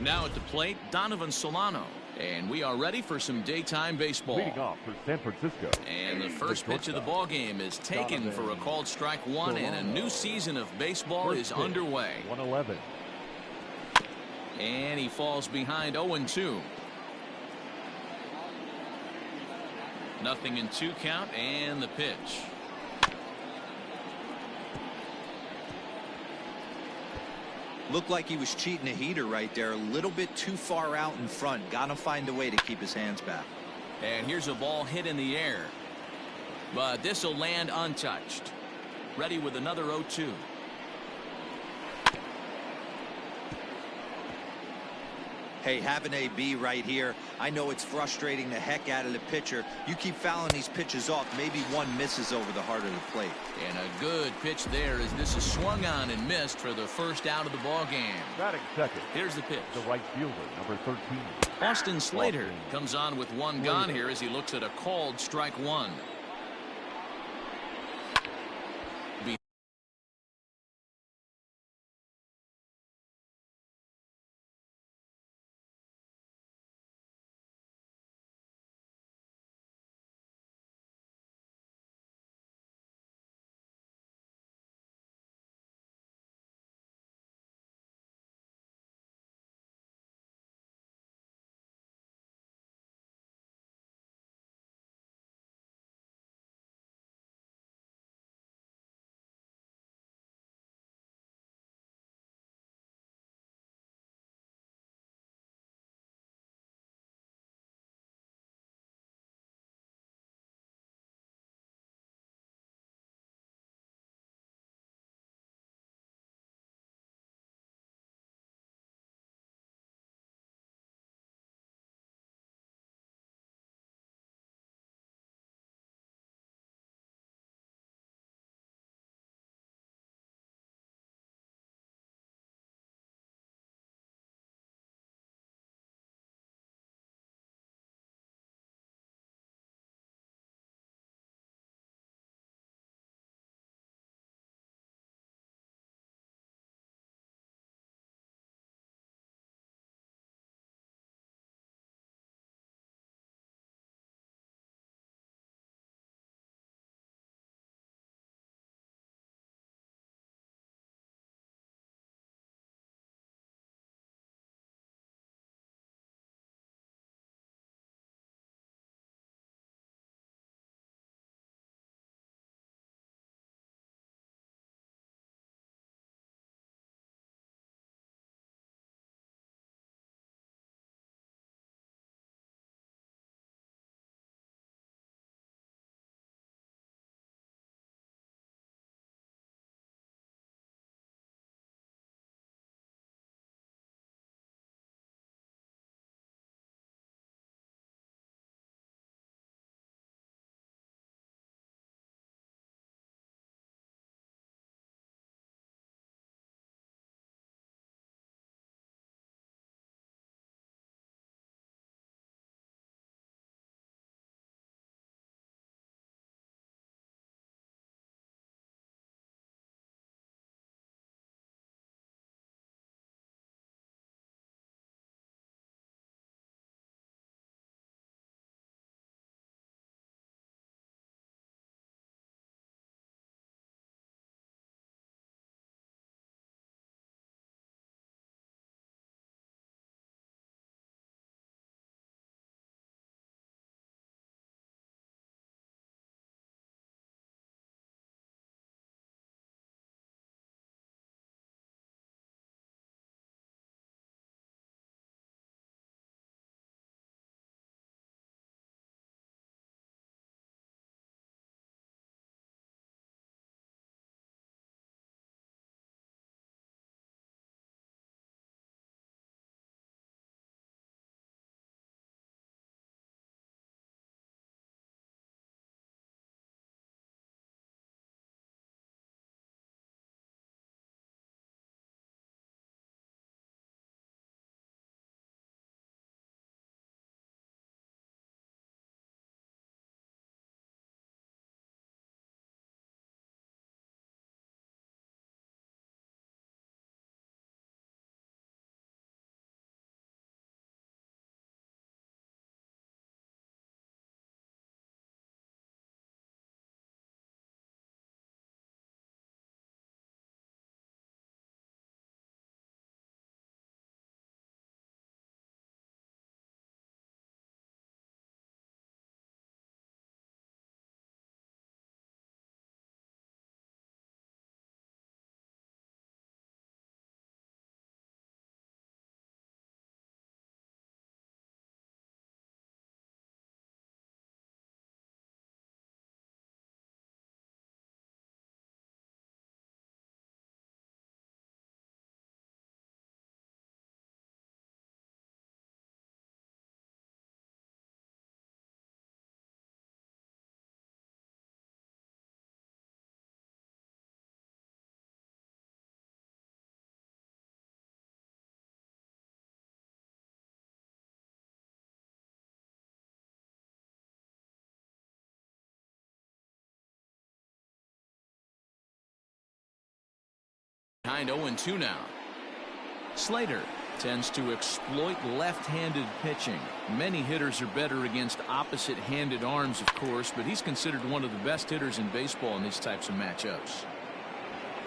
Now at the plate, Donovan Solano. And we are ready for some daytime baseball. Leading off for San Francisco. And the first pitch of the ball game is taken for a called strike one, and a new season of baseball is underway. 111. And he falls behind 0-2. Nothing in 2 count, and the pitch. Looked like he was cheating a heater right there. A little bit too far out in front. Gotta find a way to keep his hands back. And here's a ball hit in the air. But this will land untouched. Ready with another 0-2. Hey, having AB right here, I know it's frustrating the heck out of the pitcher. You keep fouling these pitches off, maybe one misses over the heart of the plate. And a good pitch there as this is swung on and missed for the first out of the ball game. Batting second. Here's the pitch. The right fielder, number 13. Austin Slater comes on with one gone here as he looks at a called strike one. Behind 0-2 now. Slater tends to exploit left-handed pitching. Many hitters are better against opposite-handed arms, of course, but he's considered one of the best hitters in baseball in these types of matchups.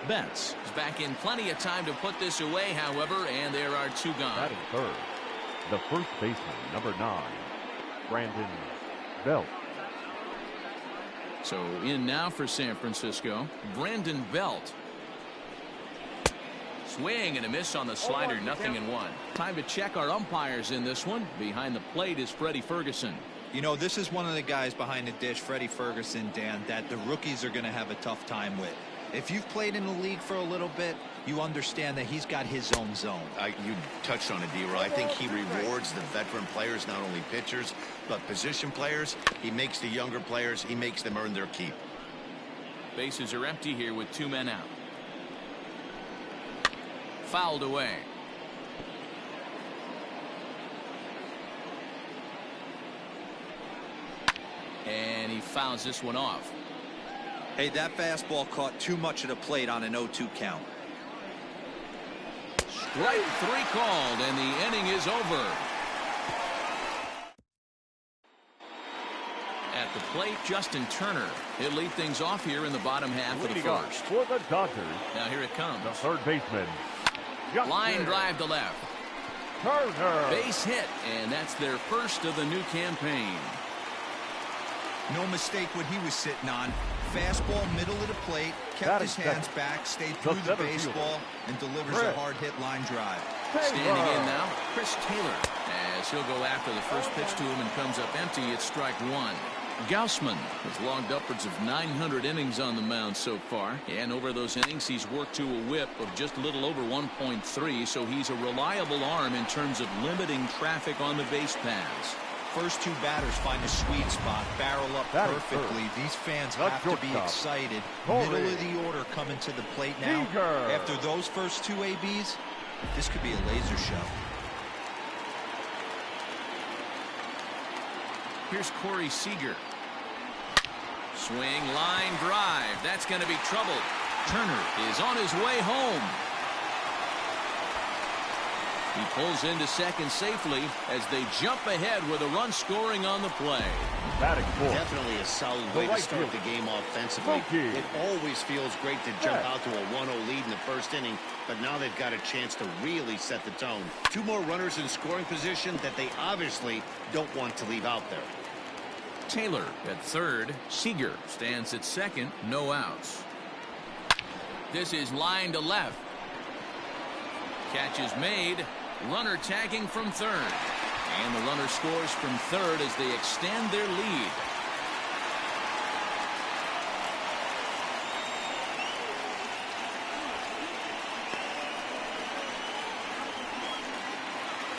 Betts is back in plenty of time to put this away, however, and there are 2 gone. Batting third, the first baseman, number 9, Brandon Belt. So in now for San Francisco, Brandon Belt. Swing and a miss on the slider, 0-1. Time to check our umpires in this one. Behind the plate is Freddie Ferguson. You know, this is one of the guys behind the dish, Freddie Ferguson, Dan, that the rookies are going to have a tough time with. If you've played in the league for a little bit, you understand that he's got his own zone. You touched on it, D-Roy. I think he rewards the veteran players, not only pitchers, but position players. He makes the younger players, he makes them earn their keep. Bases are empty here with 2 men out. Fouled away. And he fouls this one off. Hey, that fastball caught too much of the plate on an 0-2 count. Strike 3 called, and the inning is over. At the plate, Justin Turner. He'll lead things off here in the bottom half of the first. For the Dodgers, Now here it comes. the third baseman, Justin Line drive to left. Turner. Base hit, and that's their first of the new campaign. No mistake what he was sitting on. Fastball middle of the plate, kept Batting his hands second, back, stayed the through the center baseball, and delivers a Chris hard hit line drive. Standing in now, Chris Taylor, as he'll go after the first pitch to him and comes up empty. It's strike 1. Gausman has logged upwards of 900 innings on the mound so far, and over those innings he's worked to a whip of just a little over 1.3, so he's a reliable arm in terms of limiting traffic on the base paths. First 2 batters find a sweet spot, barrel up That is perfectly. third. These fans The have to be shortstop, excited. Corey Middle of the order coming to the plate now. Seager. After those first 2 ABs, this could be a laser show. Here's Corey Seager. Swing, line drive. That's going to be trouble. Turner is on his way home. He pulls into second safely as they jump ahead with a run scoring on the play. Batting fourth, Definitely a solid The way to right start fielder, the game offensively. Mookie. It always feels great to jump Yeah. out to a 1-0 lead in the first inning, but now they've got a chance to really set the tone. 2 more runners in scoring position that they obviously don't want to leave out there. Taylor at third. Seager stands at second. No outs. This is line to left. Catch is made. Runner tagging from third. And the runner scores from third as they extend their lead.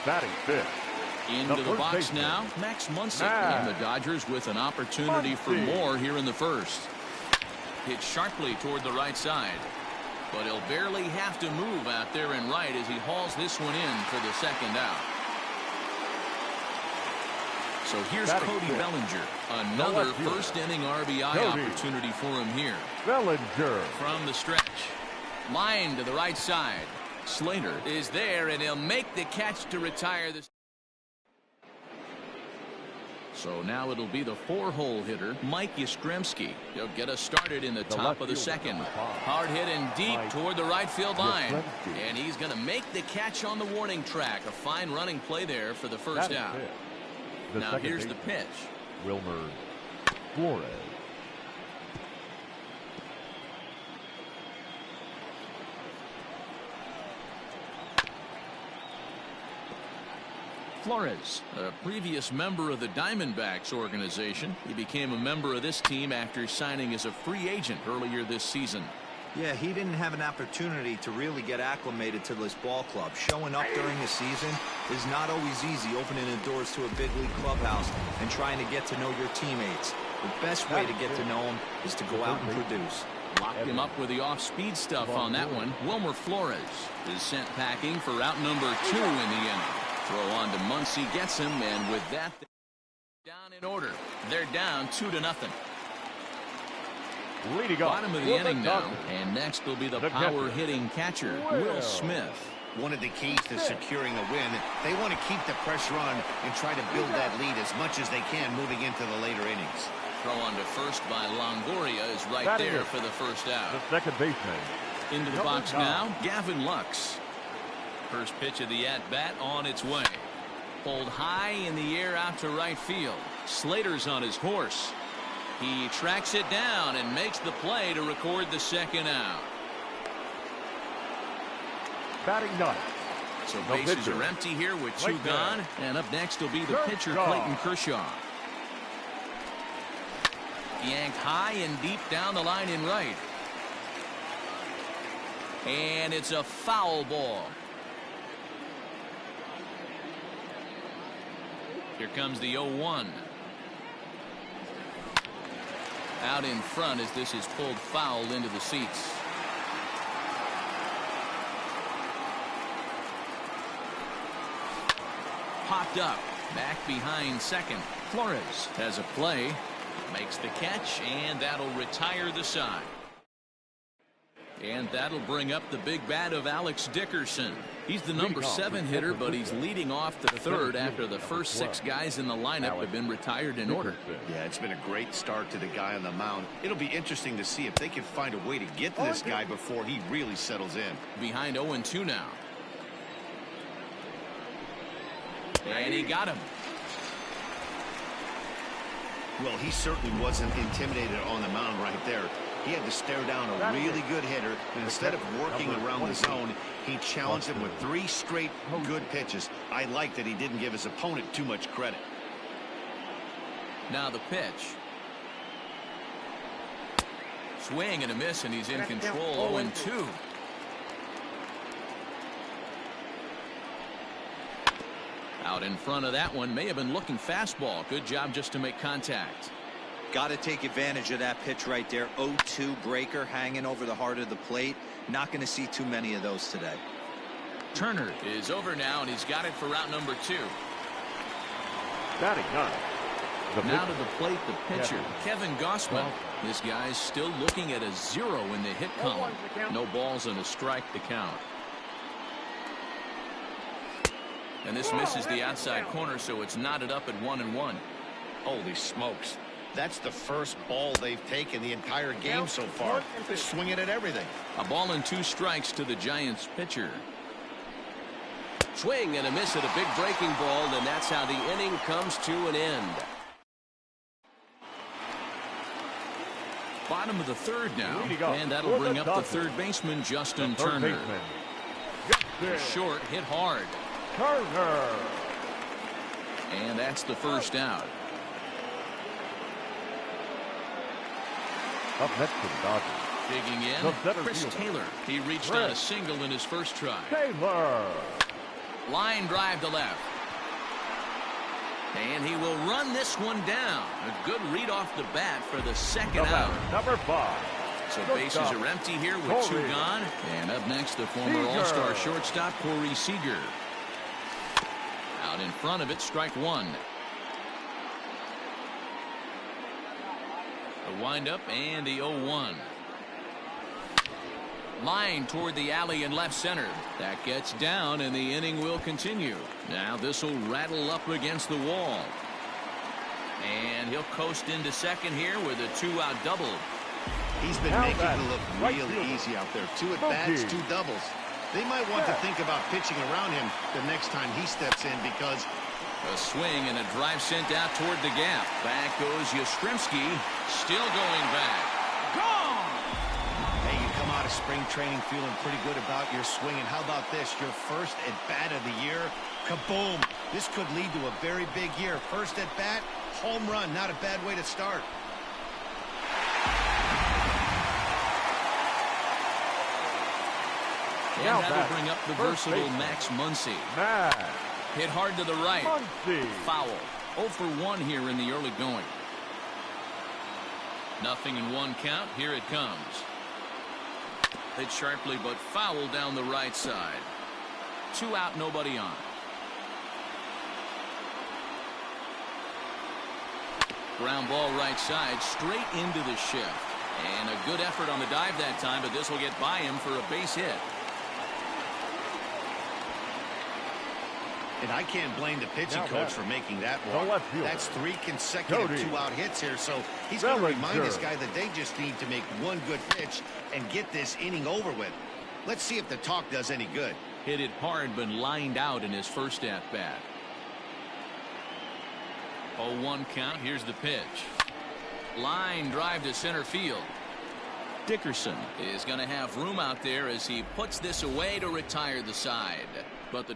batting fifth, Into the first box baseman, now, Max Muncy. Max. And the Dodgers with an opportunity for Muncy. more here in the first. Hit sharply toward the right side. But he'll barely have to move out there in right as he hauls this one in for the second out. So here's Batting Cody fifth. Bellinger. Another left fielder. first inning RBI Cody. opportunity for him here. Bellinger. From the stretch. Line to the right side. Slater is there, and he'll make the catch to retire this. So now it'll be the 4-hole hitter, Mike Yastrzemski. He'll get us started in the top left of the fielder, second. number 5. Hard hit and deep Mike toward the right field line. Yastrzemski. And he's going to make the catch on the warning track. A fine running play there for the first Batting out. fifth, the Now second here's the baseman, pitch. Wilmer Flores. Flores, a previous member of the Diamondbacks organization. He became a member of this team after signing as a free agent earlier this season. Yeah, he didn't have an opportunity to really get acclimated to this ball club. Showing up during the season is not always easy, opening the doors to a big league clubhouse and trying to get to know your teammates. The best way to get to know them is to go out and produce. Locked him up with the off-speed stuff on that one. Wilmer Flores is sent packing for out number 2 in the inning. Throw on to Muncy, gets him, and with that, down in order. They're down 2-0. Leading off Bottom of the for inning now. Dodgers, And next will be the the power catcher, hitting catcher, Will Smith. One of the keys to securing a win, they want to keep the pressure on and try to build that lead as much as they can moving into the later innings. Throw on to first by Longoria is right Batting there it. for the first out. the second baseman. Into the Number box 9. now, Gavin Lux. First pitch of the at-bat on its way. Pulled high in the air out to right field. Slater's on his horse. He tracks it down and makes the play to record the second out. Batting 9. So The bases pitcher. are empty here with 2 Right gone. there. And up next will be the pitcher, Kershaw. Clayton Kershaw. Yanked high and deep down the line in right. And it's a foul ball. Here comes the 0-1. Out in front as this is pulled foul into the seats. Popped up. Back behind second. Flores has a play. Makes the catch, and that'll retire the side. And that'll bring up the big bat of Alex Dickerson. He's the number 7 hitter, but he's leading off the third after the first 6 guys in the lineup have been retired in order. Yeah, it's been a great start to the guy on the mound. It'll be interesting to see if they can find a way to get to this guy before he really settles in. Behind 0-2 now. And he got him. Well, he certainly wasn't intimidated on the mound right there. He had to stare down a really good hitter, and instead of working around the zone, he challenged him with 3 straight good pitches. I like that he didn't give his opponent too much credit. Now the pitch. Swing and a miss, and he's in control. 0-2. Out in front of that one, may have been looking fastball. Good job just to make contact. Got to take advantage of that pitch right there. 0-2 breaker hanging over the heart of the plate. Not going to see too many of those today. Turner is over now, and he's got it for route number 2. Batting 9. The Now pitcher. to the plate, the pitcher, Kevin Gausman. This guy's still looking at a 0 in the hit column. No balls and a strike to count. And this misses the outside corner, so it's knotted up at 1-1. Holy smokes. That's the first ball they've taken the entire game so far. They're swinging at everything. A ball and 2 strikes to the Giants pitcher. Swing and a miss at a big breaking ball, and that's how the inning comes to an end. Bottom of the third now, Leading off and that'll for bring the up the Dodgers, third baseman, Justin third Turner. baseman. Justin Short, hit hard. Turner. And that's the first out. Up next to the Dodgers, Digging in, the center Chris fielder, Taylor. He reached Chris on a single in his first try. Taylor. Line drive to left. And he will run this one down. A good read off the bat for the second out. Number 5. So Good bases job. are empty here with 2 Corey. gone. And up next, the former Seager. All-Star shortstop, Corey Seager. Out in front of it, strike 1. The windup and the 0-1. Line toward the alley in left center. That gets down, and the inning will continue. Now this will rattle up against the wall. And he'll coast into second here with a 2-out double. He's been Now making that it look right really fielder. easy out there. 2 at-bats, Smokey. 2 doubles. They might want to think about pitching around him the next time he steps in because A swing and a drive sent out toward the gap. Back goes Yastrzemski. Still going back. Gone! hey, you come out of spring training feeling pretty good about your swing. And how about this? Your first at-bat of the year. Kaboom! This could lead to a very big year. First at-bat, home run. Not a bad way to start. And Now that'll back, bring up the first versatile baseman. Max Muncy. Max Hit hard to the right. Muncy. Foul. 0 for 1 here in the early going. Nothing in 1 count. Here it comes. Hit sharply but foul down the right side. 2 out, nobody on. Ground ball right side, straight into the shift. And a good effort on the dive that time, but this will get by him for a base hit. And I can't blame the pitching coach for making that walk. That's 3 consecutive 2-out hits here, so he's going to remind this guy that they just need to make one good pitch and get this inning over with. Let's see if the talk does any good. Hit it hard, but lined out in his first at-bat. 0-1 count. Here's the pitch. Line drive to center field. Dickerson is going to have room out there as he puts this away to retire the side. But the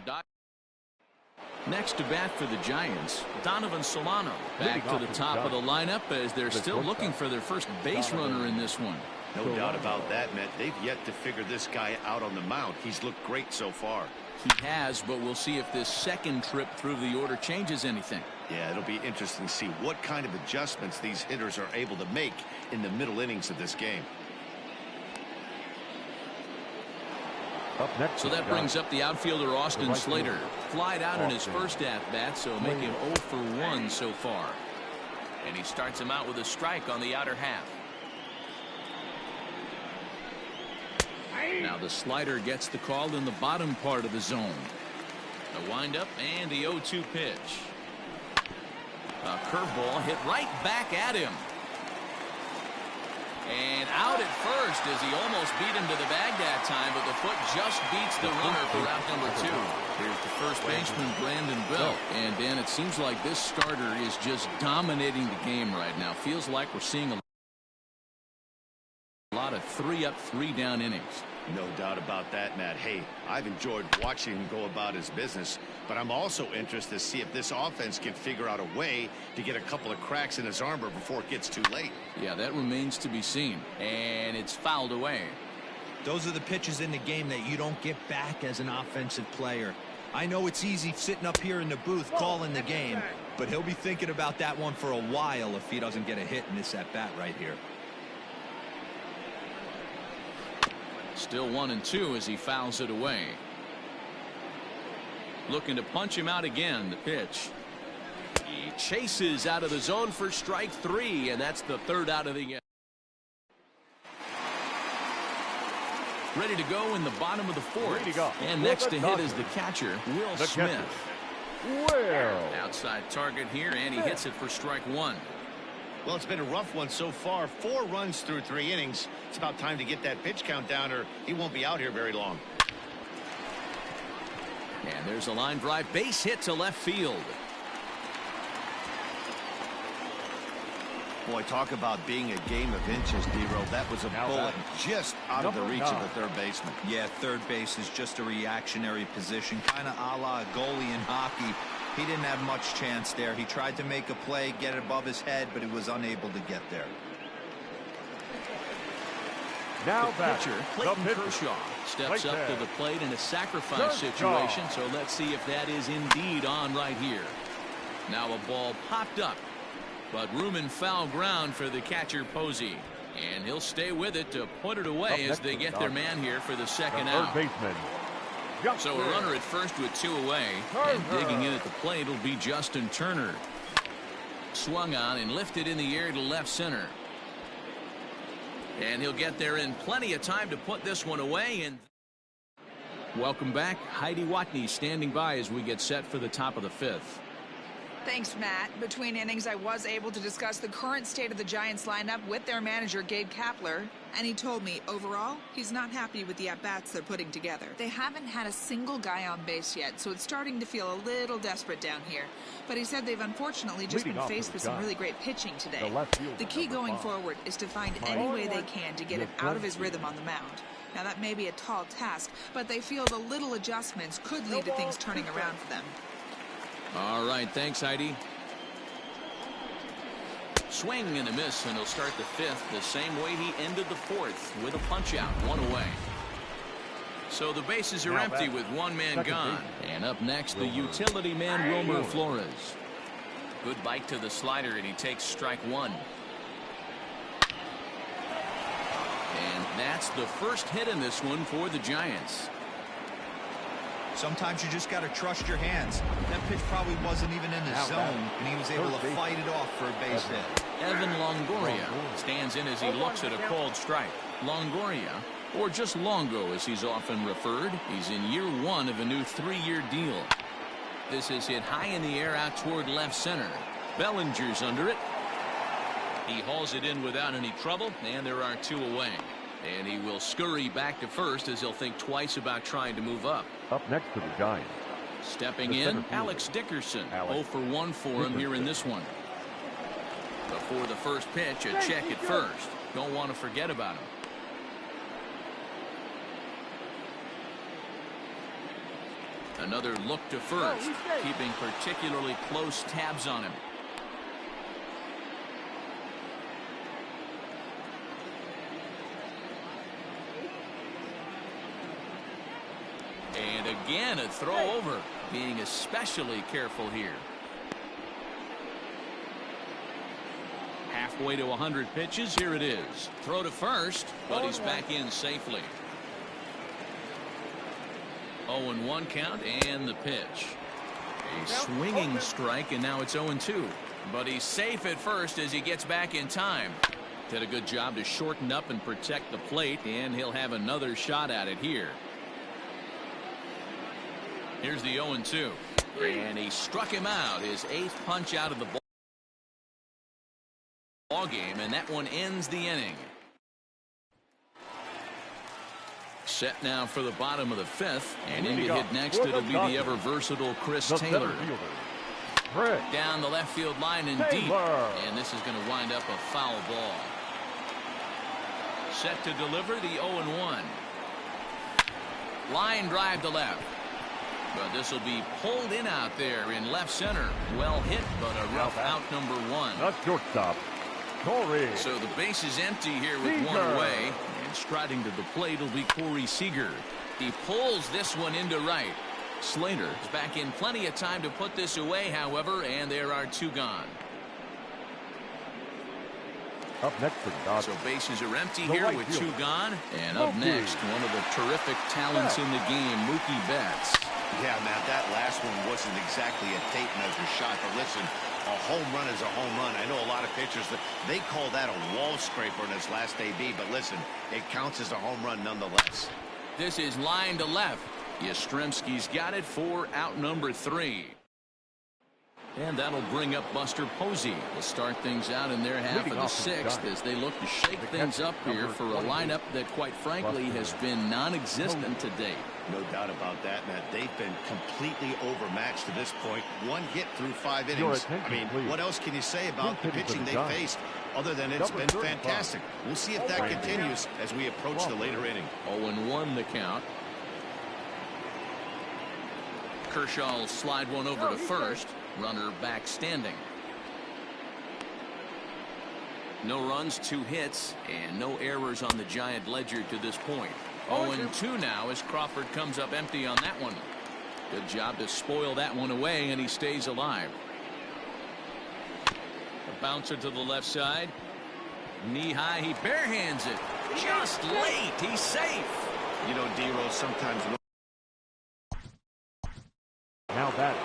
next to bat for the Giants, Donovan Solano. Back to the top of the lineup as they're still looking for their first base runner in this one. No doubt about that, Matt. They've yet to figure this guy out on the mound. He's looked great so far. He has, but we'll see if this second trip through the order changes anything. Yeah, it'll be interesting to see what kind of adjustments these hitters are able to make in the middle innings of this game. Up next, so that brings up the outfielder Austin Slater. Flied out in his first at-bat, so make him 0 for 1 so far. And he starts him out with a strike on the outer half. Now the slider gets the call in the bottom part of the zone. The windup and the 0-2 pitch. A curveball hit right back at him. And out at first as he almost beat him to the bag that time, but the foot just beats the runner for out number 2. Here's the first baseman, Brandon Belt. And Dan, it seems like this starter is just dominating the game right now. Feels like we're seeing a lot of 3-up, 3-down innings. No doubt about that, Matt. Hey, I've enjoyed watching him go about his business, but I'm also interested to see if this offense can figure out a way to get a couple of cracks in his armor before it gets too late. Yeah, that remains to be seen. And it's fouled away. Those are the pitches in the game that you don't get back as an offensive player. I know it's easy sitting up here in the booth calling the game, but he'll be thinking about that one for a while if he doesn't get a hit in this at-bat right here. Still 1-2 as he fouls it away. Looking to punch him out again. The pitch. He chases out of the zone for strike 3, and that's the 3rd out of the game. Ready to go in the bottom of the 4th. And next to hit is the catcher, Will Smith. Outside target here, and he hits it for strike 1. Well, it's been a rough one so far. 4 runs through 3 innings. It's about time to get that pitch count down, or he won't be out here very long. And there's a line drive base hit to left field. Boy, talk about being a game of inches, D-Row. That was a bullet just out of the reach of the third baseman. Yeah, third base is just a reactionary position, kind of a la a goalie in hockey. He didn't have much chance there. He tried to make a play, get it above his head, but he was unable to get there. Now the pitcher, Clayton Kershaw, steps up to the plate in a sacrifice situation, so let's see if that is indeed on right here. Now a ball popped up, but room and foul ground for the catcher Posey. And he'll stay with it to put it away as they get their man here for the second out. So a runner at first with 2 away, and digging in at the plate will be Justin Turner. Swung on and lifted in the air to left center. And he'll get there in plenty of time to put this one away. And welcome back. Heidi Watney standing by as we get set for the top of the 5th. Thanks, Matt. Between innings, I was able to discuss the current state of the Giants lineup with their manager, Gabe Kapler, and he told me, overall, he's not happy with the at-bats they're putting together. They haven't had a single guy on base yet, so it's starting to feel a little desperate down here. But he said they've unfortunately just been faced with some really great pitching today. The key going forward is to find any way they can to get him out of his rhythm on the mound. Now, that may be a tall task, but they feel the little adjustments could lead to things turning around for them. All right, thanks, Heidi. Swing and a miss, and he'll start the 5th the same way he ended the 4th with a punch-out, 1 away. So the bases are empty with 1 man gone. And up next, the utility man, Wilmer Flores. Good bite to the slider, and he takes strike 1. And that's the first hit in this one for the Giants. Sometimes you just got to trust your hands. That pitch probably wasn't even in the zone, and he was able to fight it off for a base hit. Evan Longoria stands stands in as he looks at a called strike. Longoria, or just Longo as he's often referred, he's in year 1 of a new 3-year deal. This is hit high in the air out toward left center. Bellinger's under it. He hauls it in without any trouble, and there are 2 away. And he will scurry back to first as he'll think twice about trying to move up. Up next for the Giants. Stepping in, Alex Dickerson. 0 for 1 for him here in this one. Before the first pitch, a check at first. Don't want to forget about him. Another look to first, keeping particularly close tabs on him. And again, a throw over, being especially careful here. Halfway to 100 pitches, here it is. Throw to first, but he's back in safely. 0-1 count and the pitch. A swinging strike, and now it's 0-2. But he's safe at first as he gets back in time. Did a good job to shorten up and protect the plate, and he'll have another shot at it here. Here's the 0-2. And he struck him out, his 8th punch out of the ball game, and that one ends the inning. Set now for the bottom of the 5th, and in to hit next it'll be the ever versatile Chris Taylor. Down the left field line and deep, and this is going to wind up a foul ball. Set to deliver the 0-1. Line drive to left. But this will be pulled in out there in left center. Well hit, but a rough out number 1. Not shortstop. Corey. So the base is empty here with Seager. 1 away. And striding to the plate will be Corey Seager. He pulls this one into right. Slater is back in plenty of time to put this away, however, and there are 2 gone. Up next for the Dodgers. So bases are empty here with 2 gone. And up next, one of the terrific talents in the game, Mookie Betts. Yeah, Matt, that last one wasn't exactly a tape measure shot, but listen, a home run is a home run. I know a lot of pitchers, they call that a wall scraper in his last AB, but listen, it counts as a home run nonetheless. This is line to left. Yastrzemski's got it for out number 3. And that'll bring up Buster Posey. We'll start things out in their half of the 6th as they look to shake things up here for a lineup that, quite frankly, has been non-existent to date. No doubt about that, Matt. They've been completely overmatched to this point. 1 hit through 5 innings. I mean, what else can you say about the pitching they faced other than it's been fantastic? We'll see if that continues as we approach the later inning. 0-1 the count. Kershaw will slide one over to first. Runner back standing. No runs, 2 hits, and no errors on the Giant ledger to this point. 0-2 now as Crawford comes up empty on that one. Good job to spoil that one away, and he stays alive. A bouncer to the left side. Knee high, he barehands it. Just late, he's safe. You know, D-Rose, sometimes... Now that.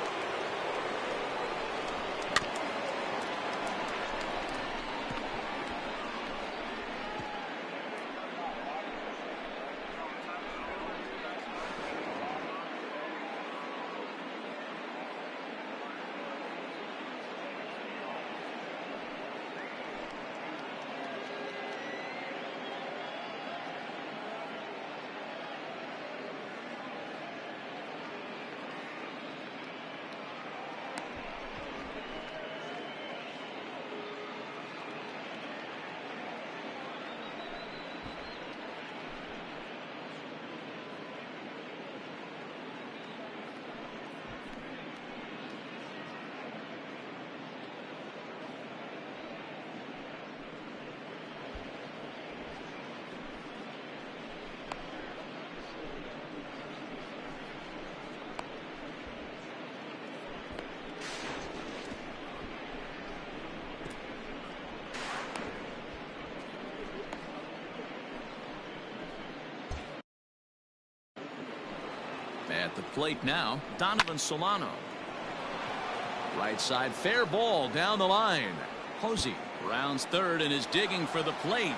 At the plate now, Donovan Solano. Right side, fair ball down the line. Posey rounds third and is digging for the plate.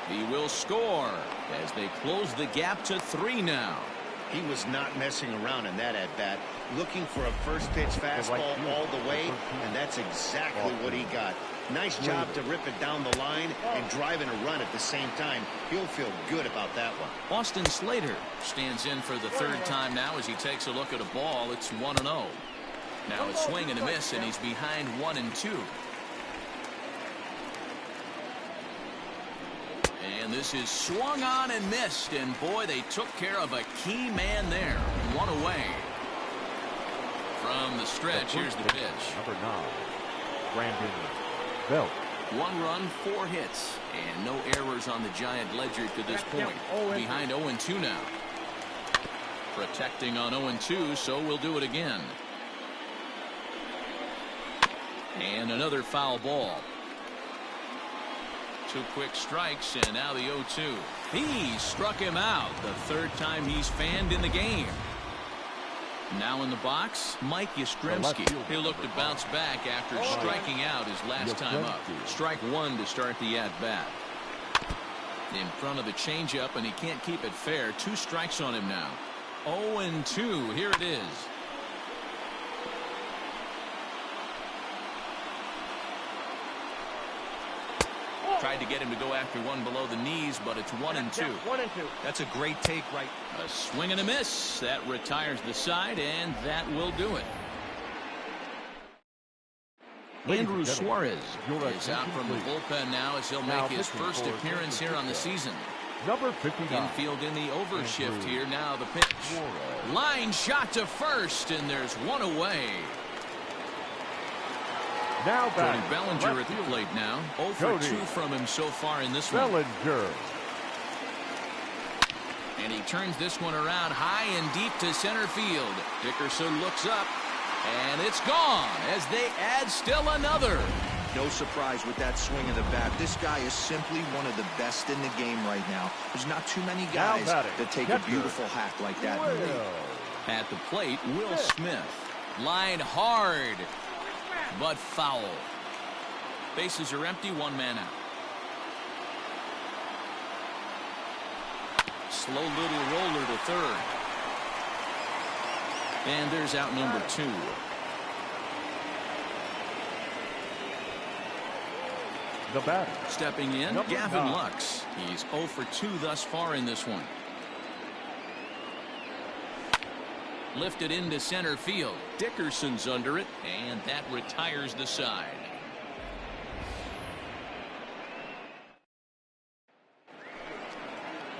He will score as they close the gap to 3 now. He was not messing around in that at-bat, looking for a first-pitch fastball all the way, and that's exactly what he got. Nice job to rip it down the line and drive in a run at the same time. He'll feel good about that one. Austin Slater stands in for the 3rd time now as he takes a look at a ball. It's 1-0. Now a swing and a miss, and he's behind 1-2. And this is swung on and missed, and boy, they took care of a key man there. 1 away. From the stretch, here's the pitch. Number 9, Brandon Belt. 1 run, 4 hits, and no errors on the Giant ledger to this point. Behind 0-2 now. Protecting on 0-2, so we'll do it again. And another foul ball. 2 quick strikes, and now the 0-2. He struck him out, the 3rd time he's fanned in the game. Now in the box, Mike Yastrzemski. He'll look to bounce back after striking out his last time up. Strike 1 to start the at-bat. In front of the changeup, and he can't keep it fair. 2 strikes on him now. 0-2. Here it is. Tried to get him to go after one below the knees, but it's 1-2. That's a great take right. A swing and a miss. That retires the side, and that will do it. Andrew Suarez is out from the bullpen now as he'll make his first appearance here on the season. Number 59. Infield in the overshift here. Now the pitch. Line shot to first, and there's 1 away. Now Cody back. Bellinger at the plate now. 0 for 2 from him so far in this one. Bellinger. And he turns this one around high and deep to center field. Dickerson looks up, and it's gone as they add still another. No surprise with that swing of the bat. This guy is simply one of the best in the game right now. There's not too many guys that take a beautiful hack like that. At the plate, Will Smith. Line hard, but foul. Bases are empty, 1 man out. Slow little roller to third. And there's out number 2. The batter. Stepping in, Number Gavin 9. Lux. He's 0 for 2 thus far in this one. Lifted into center field. Dickerson's under it, and that retires the side.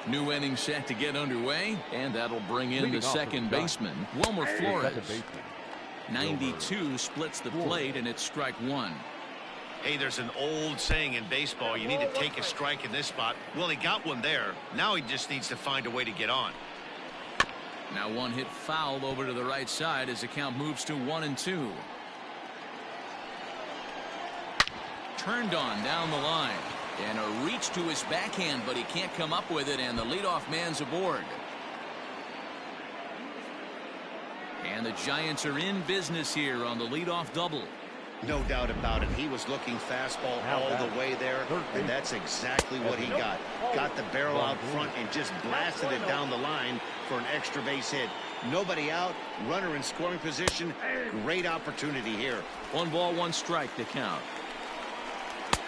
New inning set to get underway, and that'll bring in the second baseman, Wilmer Flores. 92 splits the plate, and it's strike 1. Hey, there's an old saying in baseball, you need to take a strike in this spot. Well, he got one there. Now he just needs to find a way to get on. Now 1 hit foul over to the right side as the count moves to 1-2. Turned on down the line. And a reach to his backhand, but he can't come up with it, and the leadoff man's aboard. And the Giants are in business here on the leadoff double. No doubt about it. He was looking fastball all the way there, and that's exactly what he got. Got the barrel out front and just blasted it down the line for an extra base hit. Nobody out, runner in scoring position. Great opportunity here. 1 ball, 1 strike to count.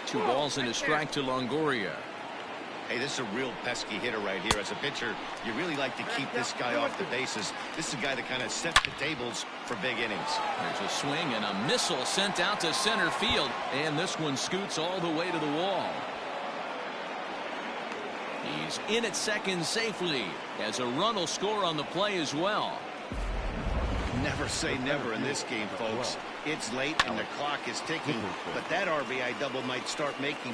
2 balls and a strike to Longoria. Hey, this is a real pesky hitter right here. As a pitcher, you really like to keep this guy off the bases. This is a guy that kind of sets the tables for big innings. There's a swing and a missile sent out to center field, and this one scoots all the way to the wall. He's in at second safely as a run will score on the play as well. Never say never in this game, folks. It's late and the clock is ticking, but that RBI double might start making.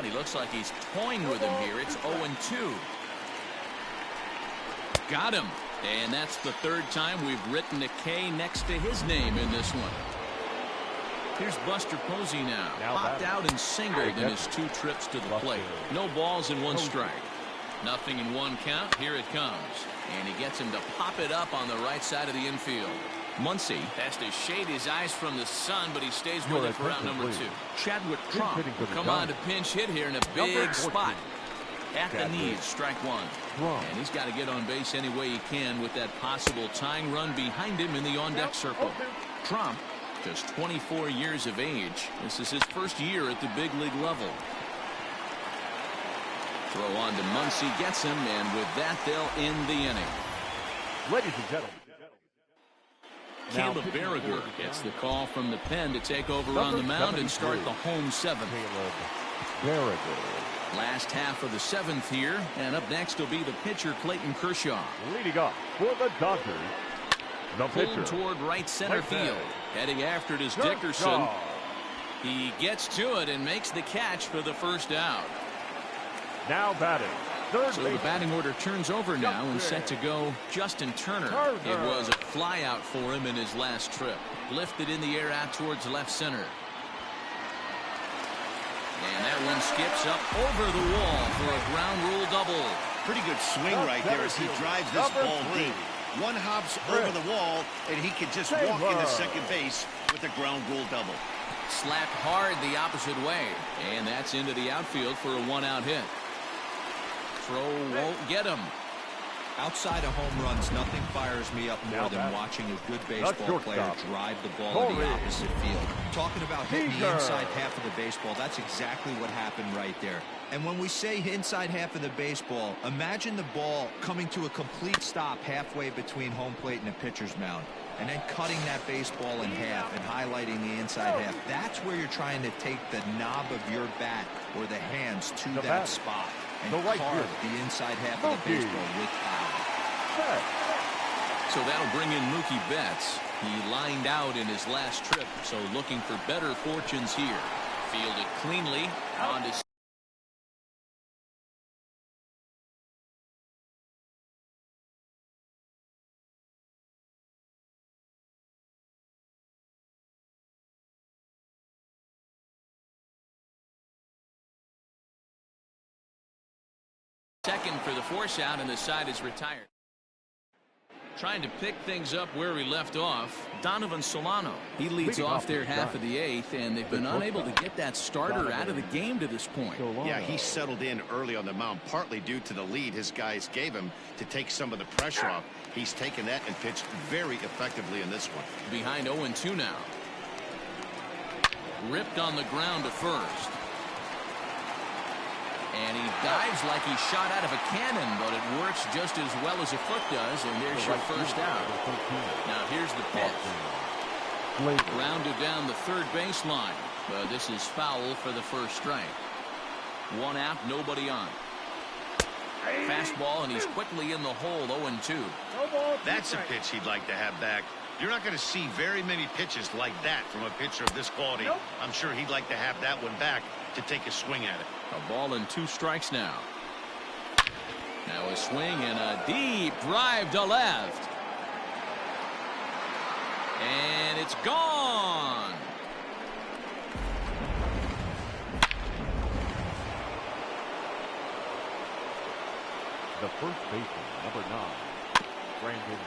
He looks like he's toying with him here. It's 0-2. Got him. And that's the third time we've written a K next to his name in this one. Here's Buster Posey now. Popped out and singled in his 2 trips to the plate. No balls and 1 strike. Nothing in 1 count. Here it comes. And he gets him to pop it up on the right side of the infield. Muncy has to shade his eyes from the sun, but he stays with it for out number 2. Chadwick Tromp will come on to pinch hit here in a big spot. At the knees, strike 1. And he's got to get on base any way he can with that possible tying run behind him in the on-deck circle. Tromp, just 24 years of age. This is his first year at the big league level. Throw on to Muncy, gets him, and with that, they'll end the inning. Ladies and gentlemen. Caleb Berriger gets the call from the pen to take over on the mound and start the home 7th. Caleb Berriger. Last half of the 7th here, and up next will be the pitcher Clayton Kershaw. Leading off for the Dodgers, the pitcher. Pulled toward right center field. Heading after it is Dickerson. He gets to it and makes the catch for the first out. Now batting. So the batting order turns over now and set to go Justin Turner. It was a fly out for him in his last trip. Lifted in the air out towards left center. And that one skips up over the wall for a ground rule double. Pretty good swing right there as he drives this ball deep. 1 hops over the wall, and he can just walk into second base with a ground rule double. Slapped hard the opposite way. And that's into the outfield for a 1-out hit. Throw won't get him. Outside of home runs, nothing fires me up more than watching a good baseball player drive the ball to the opposite field. Talking about hitting the inside half of the baseball, that's exactly what happened right there. And when we say inside half of the baseball, imagine the ball coming to a complete stop halfway between home plate and the pitcher's mound, and then cutting that baseball in half and highlighting the inside half. That's where you're trying to take the knob of your bat or the hands to that spot and carve the inside half of the baseball with power. So that'll bring in Mookie Betts. He lined out in his last trip, so looking for better fortunes here. Fielded cleanly on to second for the force out, and the side is retired. Trying to pick things up where we left off, Donovan Solano. He leads off their half of the 8th, and they've been unable to get that starter out of the game to this point. Yeah, he settled in early on the mound, partly due to the lead his guys gave him to take some of the pressure off. He's taken that and pitched very effectively in this one. Behind 0-2 now. Ripped on the ground to first. And he dives like he shot out of a cannon, but it works just as well as a foot does, and there's your first out. Now here's the pitch. Grounded down the third baseline, but this is foul for the first strike. 1 out, nobody on. Fastball, and he's quickly in the hole, 0-2. That's a pitch he'd like to have back. You're not going to see very many pitches like that from a pitcher of this quality. I'm sure he'd like to have that one back to take a swing at it. A ball and 2 strikes now. Now a swing and a deep drive to left. And it's gone. The first baseman, number 9, Brandon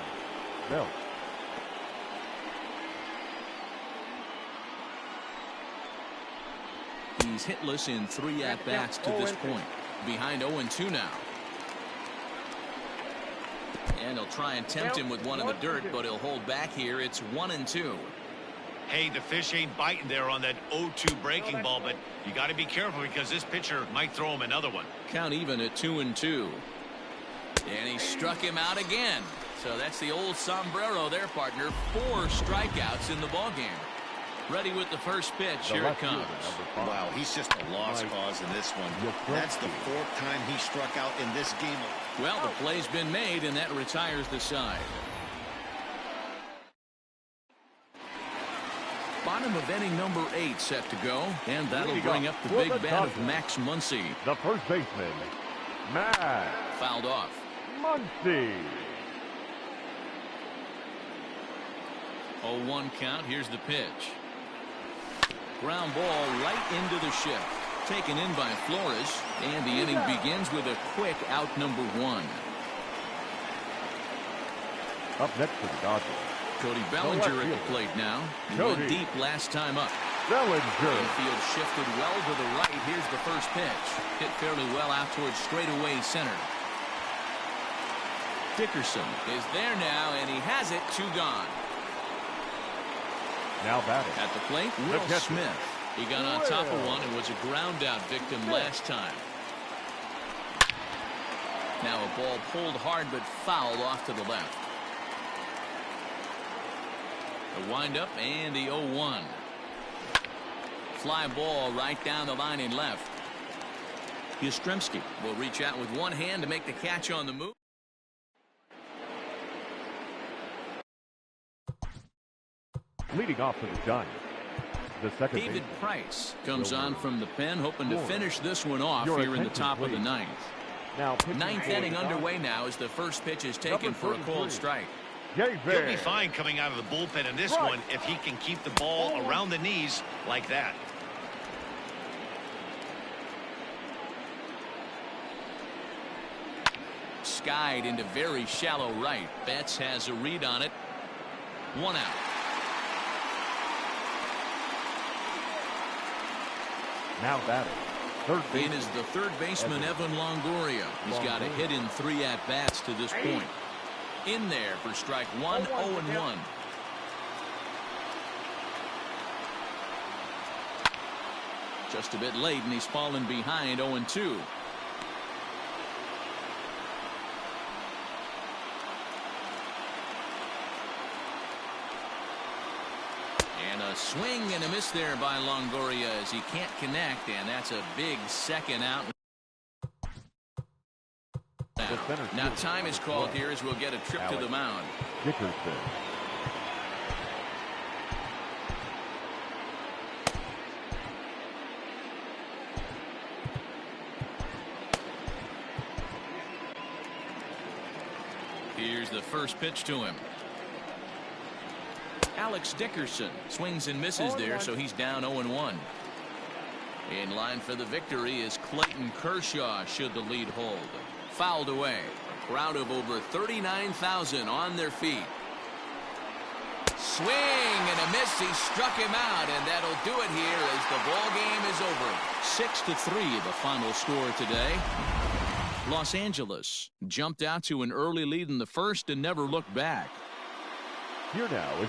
Belt. He's hitless in 3 at-bats to this point. Behind 0-2 now. And he'll try and tempt him with one in the dirt, but he'll hold back here. It's 1-2. Hey, the fish ain't biting there on that 0-2 breaking ball, but you got to be careful because this pitcher might throw him another one. Count even at 2-2. And he struck him out again. So that's the old sombrero there, partner. 4 strikeouts in the ballgame. Ready with the first pitch. Here it comes. Wow, he's just a lost cause in this one. That's the 4th time he struck out in this game. Well, the play's been made, and that retires the side. Bottom of inning number 8 set to go, and that'll bring up the big bat of Max Muncy. The first baseman, Max fouled off. Muncy. 0-1 count. Here's the pitch. Ground ball right into the shift. Taken in by Flores, and the inning begins with a quick out number 1. Up next for the Dodgers, Cody Bellinger at the plate now. He went deep last time up. Bellinger. Infield shifted well to the right. Here's the first pitch. Hit fairly well out towards straightaway center. Dickerson is there now, and he has it. 2 gone. Now batting At the plate, Will Smith. He got on top of one and was a ground out victim last time. Now a ball pulled hard but fouled off to the left. The windup and the 0-1. Fly ball right down the line in left. Yastrzemski will reach out with one hand to make the catch on the move. Leading off for the Giants, the second David baseman, Price comes on from the pen, hoping to finish this one off here in the top of the ninth. Now Ninth inning underway now as the first pitch is taken for a cold strike. He'll be fine coming out of the bullpen in this one if he can keep the ball around the knees like that. Skied into very shallow right. Betts has a read on it. 1 out. Now batting, third In baseman, is the third baseman, Evan Longoria. He's got a hit in 3 at-bats to this point. In there for strike 1, 0-1. Just a bit late, and he's fallen behind 0-2. And a swing and a miss there by Longoria as he can't connect, and that's a big second out. Now time is called here as we'll get a trip to the mound. Dickerson. Here's the first pitch to him. Alex Dickerson swings and misses there, so he's down 0-1. In line for the victory is Clayton Kershaw should the lead hold. Fouled away. A crowd of over 39,000 on their feet. Swing and a miss. He struck him out, and that'll do it here as the ball game is over. 6-3 the final score today. Los Angeles jumped out to an early lead in the first and never looked back. Here now is